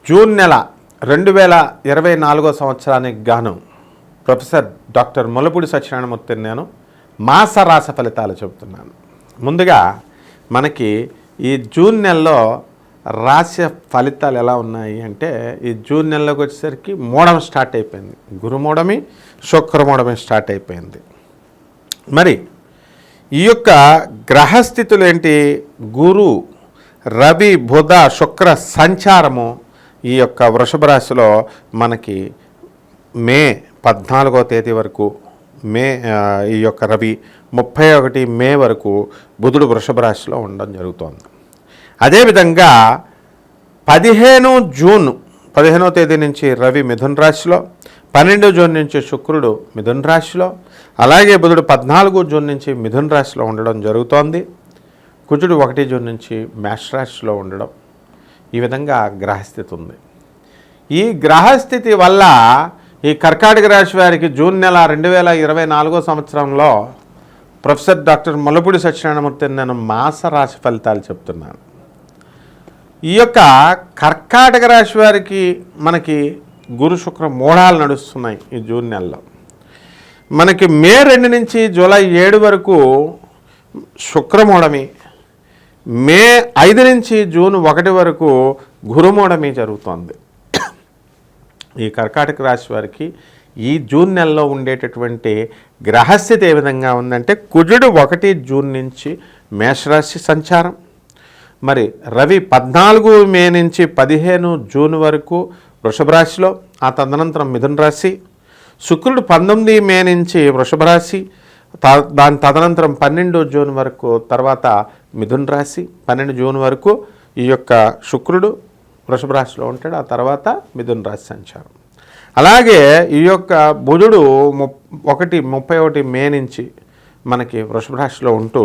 June నెల 2024 సంవత్సరానికి గాను ప్రొఫెసర్ డాక్టర్ ముల్లపూడి సత్యనారాయణమూర్తిని నేను మాస రాశి ఫలితాలు చెబుతున్నాను. ముందుగా మనకి ఈ జూన్ నెలలో రాశి ఫలితాలు ఎలా ఉన్నాయి అంటే, ఈ జూన్ నెలలోకి వచ్చేసరికి మూఢం స్టార్ట్ అయిపోయింది. గురుమూఢమి, శుక్రమూఢమి స్టార్ట్ అయిపోయింది. మరి ఈ యొక్క గ్రహస్థితులు ఏంటి? గురు, రవి, బుధ, శుక్ర సంచారము ఈ యొక్క వృషభ రాశిలో మనకి మే 14వ తేదీ వరకు ఈ యొక్క రవి 31 మే వరకు బుధుడు వృషభ రాశిలో ఉండడం జరుగుతోంది. అదేవిధంగా 15వ తేదీ నుంచి రవి మిథున రాశిలో, 12 జూన్ నుంచి శుక్రుడు మిథున రాశిలో, అలాగే బుధుడు 14 జూన్ నుంచి మిథున రాశిలో ఉండడం జరుగుతోంది. కుజుడు 1 జూన్ నుంచి మేష రాశిలో ఉండడం, ఈ విధంగా గ్రహస్థితి ఉంది. ఈ గ్రహస్థితి వల్ల ఈ కర్కాటక రాశి వారికి జూన్ నెల 2024 సంవత్సరంలో ప్రొఫెసర్ డాక్టర్ ముల్లపూడి సత్యనారాయణమూర్తిని నేను మాస రాశి ఫలితాలు చెప్తున్నాను. ఈ యొక్క కర్కాటక రాశి వారికి మనకి గురు శుక్ర మూఢాలు నడుస్తున్నాయి. ఈ జూన్ నెలలో మనకి మే 2 నుంచి జూలై 7 వరకు శుక్రమూఢమి, మే 5 నుంచి జూన్ 1 వరకు గురుమూఢమి జరుగుతోంది. ఈ కర్కాటక రాశి వారికి ఈ జూన్ నెలలో ఉండేటటువంటి గ్రహస్థితి ఏ విధంగా ఉందంటే, కుజుడు 1 జూన్ నుంచి మేషరాశి సంచారం, మరి రవి 14 మే నుంచి 15 జూన్ వరకు వృషభ రాశిలో, ఆ తదనంతరం మిథున రాశి, శుక్రుడు 19 మే నుంచి వృషభ రాశి, దాని తదనంతరం 12 జూన్ వరకు తర్వాత మిథున రాశి, 12 జూన్ వరకు ఈ యొక్క శుక్రుడు వృషభ రాశిలో ఉంటాడు, ఆ తర్వాత మిథున రాశి సంచారం. అలాగే ఈ యొక్క బుధుడు 31 మే నుంచి మనకి వృషభ రాశిలో ఉంటూ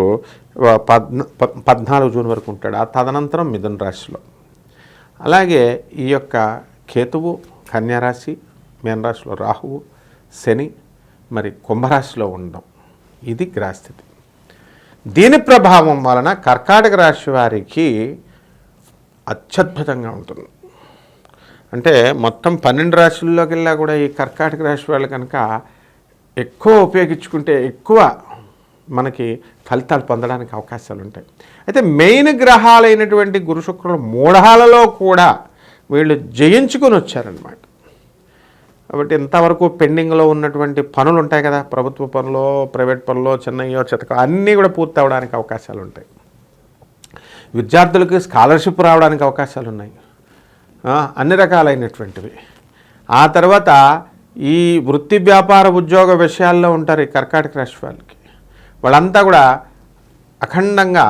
14 జూన్ వరకు ఉంటాడు, ఆ తదనంతరం మిథున రాశిలో. అలాగే ఈ యొక్క కేతువు కన్యారాశి, మీనరాశిలో రాహువు, శని మరి కుంభరాశిలో ఉండడం, ఇది గ్రహస్థితి. దీని ప్రభావం వలన కర్కాటక రాశి వారికి అత్యద్భుతంగా ఉంటుంది. అంటే మొత్తం 12 రాశుల్లోకి వెళ్ళా కూడా ఈ కర్కాటక రాశి వాళ్ళు కనుక ఎక్కువ ఉపయోగించుకుంటే ఎక్కువ మనకి ఫలితాలు పొందడానికి అవకాశాలు ఉంటాయి. అయితే మెయిన్ గ్రహాలైనటువంటి గురు శుక్రుల మూఢాలలో కూడా వీళ్ళు జయించుకొని వచ్చారనమాట. కాబట్టి ఇంతవరకు పెండింగ్లో ఉన్నటువంటి పనులు ఉంటాయి కదా, ప్రభుత్వ పనులు, ప్రైవేట్ పనులు, చిన్నయ్యో చితక అన్నీ కూడా పూర్తి అవ్వడానికి అవకాశాలు ఉంటాయి. విద్యార్థులకు స్కాలర్షిప్ రావడానికి అవకాశాలు ఉన్నాయి, అన్ని రకాలైనటువంటివి. ఆ తర్వాత ఈ వృత్తి వ్యాపార ఉద్యోగ విషయాల్లో ఉంటారు ఈ కర్కాటక రాశి వాళ్ళకి, వాళ్ళంతా కూడా అఖండంగా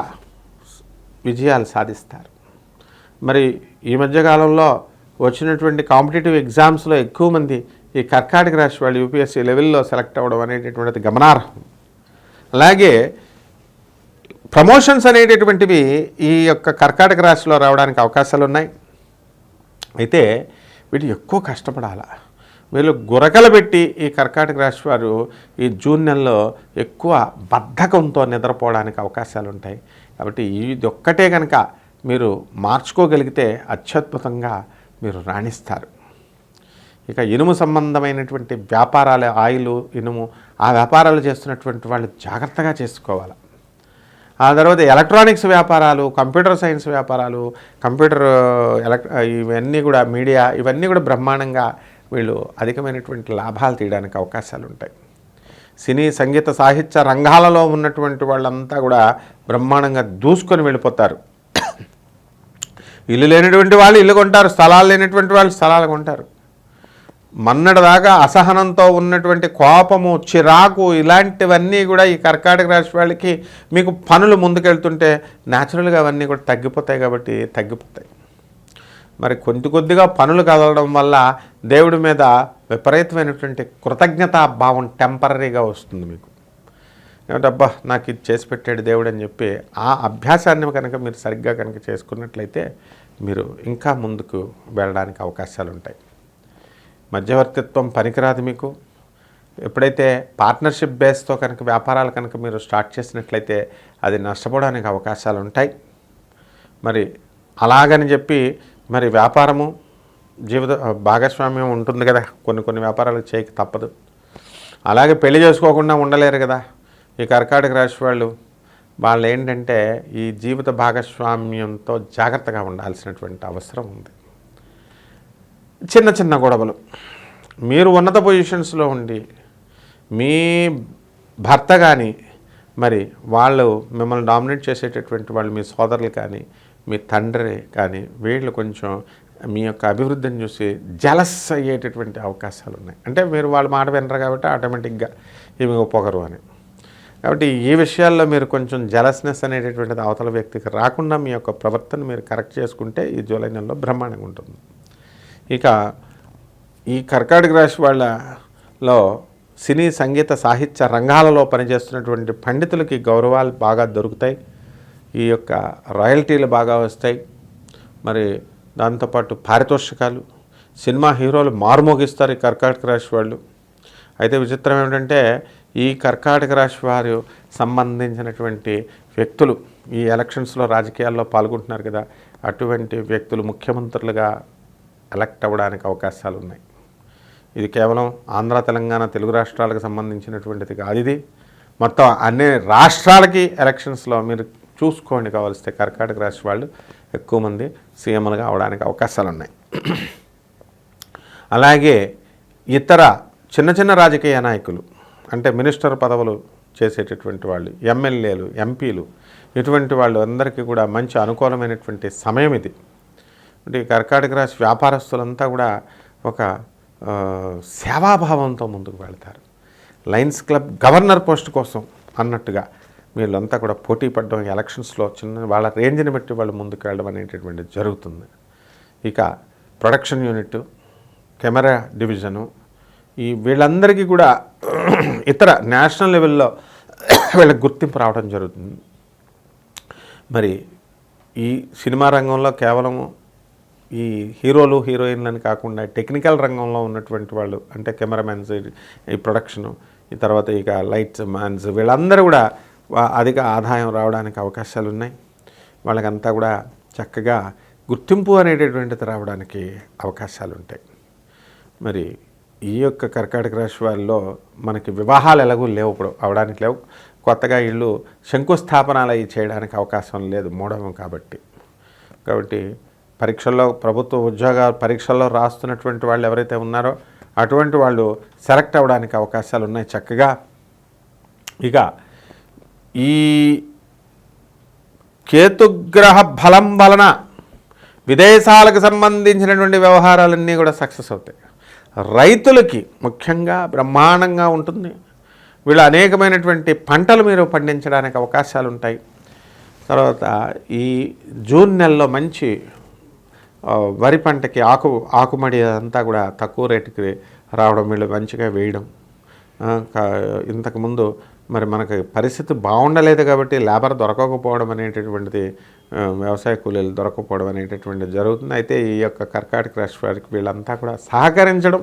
విజయాలు సాధిస్తారు. మరి ఈ మధ్యకాలంలో వచ్చినటువంటి కాంపిటేటివ్ ఎగ్జామ్స్లో ఎక్కువ మంది ఈ కర్కాటక రాశి వాళ్ళు యూపీఎస్సీ లెవెల్లో సెలెక్ట్ అవ్వడం అనేటటువంటిది గమనార్హం. అలాగే ప్రమోషన్స్ అనేటటువంటివి ఈ యొక్క కర్కాటక రాశిలో రావడానికి అవకాశాలు ఉన్నాయి. అయితే వీళ్ళు ఎక్కువ కష్టపడాలి. వీళ్ళు గురకలు పెట్టి ఈ కర్కాటక రాశి వారు ఈ జూన్ నెలలో ఎక్కువ బద్ధకంతో నిద్రపోవడానికి అవకాశాలు ఉంటాయి. కాబట్టి ఇది ఒక్కటే కనుక మీరు మార్చుకోగలిగితే అత్యద్భుతంగా మీరు రాణిస్తారు. ఇక ఇనుము సంబంధమైనటువంటి వ్యాపారాలు, ఆయిల్, ఇనుము, ఆ వ్యాపారాలు చేస్తున్నటువంటి వాళ్ళు జాగ్రత్తగా చేసుకోవాలి. ఆ తర్వాత ఎలక్ట్రానిక్స్ వ్యాపారాలు, కంప్యూటర్ సైన్స్ వ్యాపారాలు, ఇవన్నీ కూడా మీడియా, ఇవన్నీ కూడా బ్రహ్మాండంగా వీళ్ళు అధికమైనటువంటి లాభాలు తీయడానికి అవకాశాలు ఉంటాయి. సినీ, సంగీత, సాహిత్య రంగాలలో ఉన్నటువంటి వాళ్ళంతా కూడా బ్రహ్మాండంగా దూసుకొని వెళ్ళిపోతారు. ఇల్లు లేనటువంటి వాళ్ళు ఇల్లు కొంటారు, స్థలాలు లేనటువంటి వాళ్ళు స్థలాలు కొంటారు. మన్నటిదాకా అసహనంతో ఉన్నటువంటి కోపము, చిరాకు, ఇలాంటివన్నీ కూడా ఈ కర్కాటక రాశి వాళ్ళకి మీకు పనులు ముందుకెళ్తుంటే న్యాచురల్గా అవన్నీ కూడా తగ్గిపోతాయి. కాబట్టి తగ్గిపోతాయి. మరి కొద్దిగా పనులు కదలడం వల్ల దేవుడి మీద విపరీతమైనటువంటి కృతజ్ఞతా భావం టెంపరీగా వస్తుంది మీకు. ఏమంటే అబ్బా నాకు ఇది చేసి పెట్టాడు దేవుడు అని చెప్పి ఆ అభ్యాసాన్ని కనుక మీరు సరిగ్గా కనుక చేసుకున్నట్లయితే మీరు ఇంకా ముందుకు వెళ్ళడానికి అవకాశాలు ఉంటాయి. మధ్యవర్తిత్వం పనికిరాదు మీకు. ఎప్పుడైతే పార్ట్నర్షిప్ బేస్తో కనుక వ్యాపారాలు కనుక మీరు స్టార్ట్ చేసినట్లయితే అది నష్టపోవడానికి అవకాశాలు ఉంటాయి. మరి అలాగని చెప్పి మరి వ్యాపారము జీవిత భాగస్వామ్యం ఉంటుంది కదా, కొన్ని వ్యాపారాలు చేయక తప్పదు. అలాగే పెళ్లి చేసుకోకుండా ఉండలేరు కదా ఈ కర్కాటక రాశి వాళ్ళు ఏంటంటే ఈ జీవిత భాగస్వామ్యంతో జాగ్రత్తగా ఉండాల్సినటువంటి అవసరం ఉంది. చిన్న గొడవలు, మీరు ఉన్నత పొజిషన్స్లో ఉండి మీ భర్త కానీ మరి వాళ్ళు మిమ్మల్ని డామినేట్ చేసేటటువంటి వాళ్ళు మీ సోదరులు కానీ మీ తండ్రి కానీ వీళ్ళు కొంచెం మీ యొక్క అభివృద్ధిని చూసి జలస్ అయ్యేటటువంటి అవకాశాలు ఉన్నాయి. అంటే మీరు వాళ్ళ మాట వినరు కాబట్టి ఆటోమేటిక్గా ఇవి పొగరు అని. కాబట్టి ఈ విషయాల్లో మీరు కొంచెం జలస్నెస్ అనేటటువంటిది అవతల వ్యక్తికి రాకుండా మీ యొక్క ప్రవర్తన మీరు కరెక్ట్ చేసుకుంటే ఈ జూలై నెలలో బ్రహ్మాండంగా ఉంటుంది. ఇక ఈ కర్కాటక రాశి వాళ్ళలో సినీ సంగీత సాహిత్య రంగాలలో పనిచేస్తున్నటువంటి పండితులకి గౌరవాలు బాగా దొరుకుతాయి. ఈ యొక్క రాయల్టీలు బాగా వస్తాయి. మరి దాంతోపాటు పారితోషికాలు, సినిమా హీరోలు మారుమోగిస్తారు ఈ కర్కాటక రాశి వాళ్ళు. అయితే విచిత్రం ఏమిటంటే ఈ కర్కాటక రాశి వారు సంబంధించినటువంటి వ్యక్తులు ఈ ఎలక్షన్స్లో రాజకీయాల్లో పాల్గొంటున్నారు కదా, అటువంటి వ్యక్తులు ముఖ్యమంత్రులుగా ఎలక్ట్ అవ్వడానికి అవకాశాలు ఉన్నాయి. ఇది కేవలం ఆంధ్ర, తెలంగాణ, తెలుగు రాష్ట్రాలకు సంబంధించినటువంటిది కాదు. ఇది మొత్తం అన్ని రాష్ట్రాలకి ఎలక్షన్స్లో మీరు చూసుకోండి. కావాల్స్తే కర్కాటక రాశి వాళ్ళు ఎక్కువ మంది సీఎంలుగా అవడానికి అవకాశాలు ఉన్నాయి. అలాగే ఇతర చిన్న రాజకీయ నాయకులు అంటే మినిస్టర్ పదవులు చేసేటటువంటి వాళ్ళు, ఎమ్మెల్యేలు, ఎంపీలు, ఇటువంటి వాళ్ళు అందరికీ కూడా మంచి అనుకూలమైనటువంటి సమయం ఇది. అంటే కర్కాటక రాశి వ్యాపారస్తులంతా కూడా ఒక సేవాభావంతో ముందుకు వెళ్తారు. లయన్స్ క్లబ్ గవర్నర్ పోస్ట్ కోసం అన్నట్టుగా వీళ్ళంతా కూడా పోటీ పడడం, ఎలక్షన్స్లో చిన్న వాళ్ళ రేంజ్ని బట్టి వాళ్ళు ముందుకు వెళ్ళడం అనేటటువంటిది జరుగుతుంది. ఇక ప్రొడక్షన్ యూనిట్, కెమెరా డివిజను, ఈ వీళ్ళందరికీ కూడా ఇతర నేషనల్ లెవెల్లో వీళ్ళకి గుర్తింపు రావడం జరుగుతుంది. మరి ఈ సినిమా రంగంలో కేవలము ఈ హీరోలు హీరోయిన్లని కాకుండా టెక్నికల్ రంగంలో ఉన్నటువంటి వాళ్ళు అంటే కెమెరామెన్స్, ఈ ప్రొడక్షను, ఈ తర్వాత ఇక లైట్స్ మ్యాన్స్, వీళ్ళందరూ కూడా అధిక ఆదాయం రావడానికి అవకాశాలు ఉన్నాయి. వాళ్ళకంతా కూడా చక్కగా గుర్తింపు అనేటటువంటిది రావడానికి అవకాశాలు ఉంటాయి. మరి ఈ యొక్క కర్కాటక రాశి వారిలో మనకి వివాహాలు ఎలాగూ లేవు, ఇప్పుడు అవడానికి లేవు. కొత్తగా ఇళ్ళు శంకుస్థాపనాలు అవి చేయడానికి అవకాశం లేదు, మూఢం కాబట్టి పరీక్షల్లో, ప్రభుత్వ ఉద్యోగ పరీక్షల్లో రాస్తున్నటువంటి వాళ్ళు ఎవరైతే ఉన్నారో అటువంటి వాళ్ళు సెలెక్ట్ అవ్వడానికి అవకాశాలు ఉన్నాయి చక్కగా. ఇక ఈ కేతుగ్రహ బలం వలన విదేశాలకు సంబంధించినటువంటి వ్యవహారాలన్నీ కూడా సక్సెస్ అవుతాయి. రైతులకి ముఖ్యంగా బ్రహ్మాండంగా ఉంటుంది. వీళ్ళు అనేకమైనటువంటి పంటలు మీరు పండించడానికి అవకాశాలు ఉంటాయి. తర్వాత ఈ జూన్ నెలలో మంచి వరి పంటకి ఆకుమడి అంతా కూడా తక్కువ రేటుకి రావడం, వీళ్ళు మంచిగా వేయడం. ఇంతకుముందు మరి మనకి పరిస్థితి బాగుండలేదు కాబట్టి లేబర్ దొరకకపోవడం అనేటటువంటిది, వ్యవసాయ కూలీలు దొరకకపోవడం అనేటటువంటిది జరుగుతుంది. అయితే ఈ యొక్క కర్కాటక రాశి వారికి వీళ్ళంతా కూడా సహకరించడం,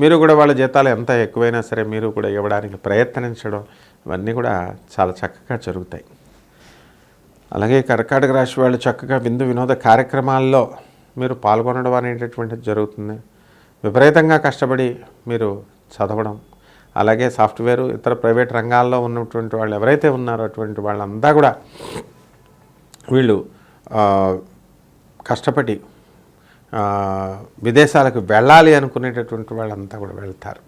మీరు కూడా వాళ్ళ జీతాలు ఎంత ఎక్కువైనా సరే మీరు కూడా ఇవ్వడానికి ప్రయత్నించడం, ఇవన్నీ కూడా చాలా చక్కగా జరుగుతాయి. అలాగే కర్కాటక రాశి వాళ్ళు చక్కగా విందు వినోద కార్యక్రమాల్లో మీరు పాల్గొనడం అనేటటువంటిది జరుగుతుంది. విపరీతంగా కష్టపడి మీరు చదవడం, అలాగే సాఫ్ట్వేరు, ఇతర ప్రైవేట్ రంగాల్లో ఉన్నటువంటి వాళ్ళు ఎవరైతే ఉన్నారో అటువంటి వాళ్ళంతా కూడా వీళ్ళు కష్టపడి విదేశాలకు వెళ్ళాలి అనుకునేటటువంటి వాళ్ళంతా కూడా వెళ్తారు.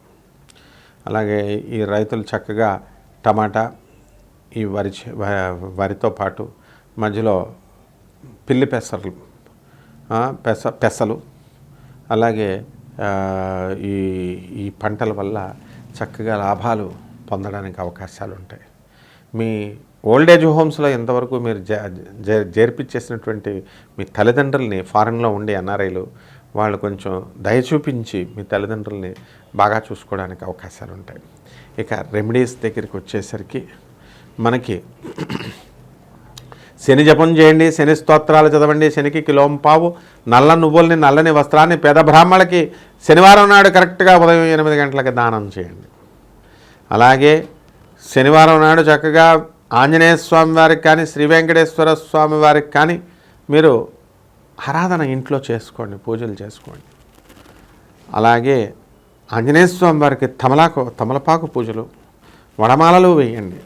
అలాగే ఈ రైతులు చక్కగా టమాటా, ఈ వరితో పాటు మధ్యలో పిల్లి పెసలు, అలాగే ఈ పంటల వల్ల చక్కగా లాభాలు పొందడానికి అవకాశాలు ఉంటాయి. మీ ఓల్డేజ్ హోమ్స్లో ఎంతవరకు మీరు చేర్పించేసినటువంటి మీ తల్లిదండ్రుల్ని, ఫారెన్లో ఉండే ఎన్ఆర్ఐలు, వాళ్ళు కొంచెం దయ చూపించి మీ తల్లిదండ్రుల్ని బాగా చూసుకోవడానికి అవకాశాలు ఉంటాయి. ఇక రెమెడీస్ దగ్గరికి వచ్చేసరికి మనకి శని జపం చేయండి, శని స్తోత్రాలు చదవండి, శనికి కిలోంపావు నల్ల నువ్వుల్ని, నల్లని వస్త్రాన్ని పేద బ్రాహ్మణులకి శనివారం నాడు కరెక్ట్గా ఉదయం 8 గంటలకి దానం చేయండి. అలాగే శనివారం నాడు చక్కగా ఆంజనేయ స్వామి వారికి కానీ, శ్రీ వెంకటేశ్వర స్వామి వారికి కానీ మీరు ఆరాధన ఇంట్లో చేసుకోండి, పూజలు చేసుకోండి. అలాగే ఆంజనేయ స్వామి వారికి తమలపాకు పూజలు, వడమాలలు వేయండి.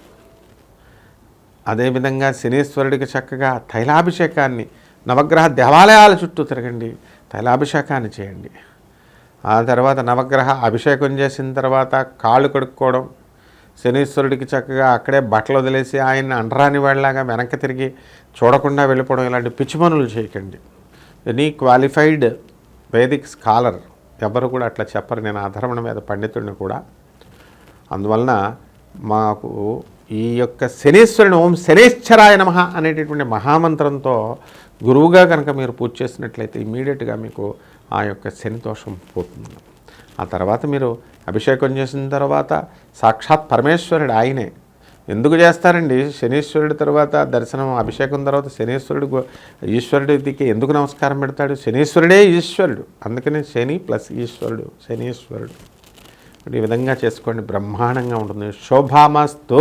అదేవిధంగా శనీశ్వరుడికి చక్కగా తైలాభిషేకాన్ని, నవగ్రహ దేవాలయాల చుట్టూ తిరగండి, తైలాభిషేకాన్ని చేయండి. ఆ తర్వాత నవగ్రహ అభిషేకం చేసిన తర్వాత కాళ్ళు కడుక్కోవడం, శనీశ్వరుడికి చక్కగా అక్కడే బట్టలు వదిలేసి ఆయన్ని అంటరాని వాళ్ళలాగా వెనక్కి తిరిగి చూడకుండా వెళ్ళిపోవడం, ఇలాంటి పిచ్చి పనులు చేయకండి. ఎనీ క్వాలిఫైడ్ వేదిక్ స్కాలర్ ఎవరు కూడా అట్లా చెప్పరు. నేను ఆధర్మణ మీద పండితుడిని కూడా. అందువలన మాకు ఈ యొక్క శనీశ్వరుని ఓం శనైశ్చరాయ నమః అనేటటువంటి మహామంత్రంతో గురువుగా కనుక మీరు పూజ చేసినట్లయితే ఇమీడియట్గా మీకు ఆ యొక్క శని దోషం పోతుంది. ఆ తర్వాత మీరు అభిషేకం చేసిన తర్వాత సాక్షాత్ పరమేశ్వరుడు ఆయనే. ఎందుకు చేస్తారండి శనీశ్వరుడి తర్వాత దర్శనం, అభిషేకం తర్వాత శనీశ్వరుడు ఈశ్వరుడికి ఎందుకు నమస్కారం పెడతాడు? శనీశ్వరుడే ఈశ్వరుడు, అందుకని శని ప్లస్ ఈశ్వరుడు శనీశ్వరుడు. ఈ విధంగా చేసుకోండి, బ్రహ్మాండంగా ఉంటుంది. శోభామస్తు.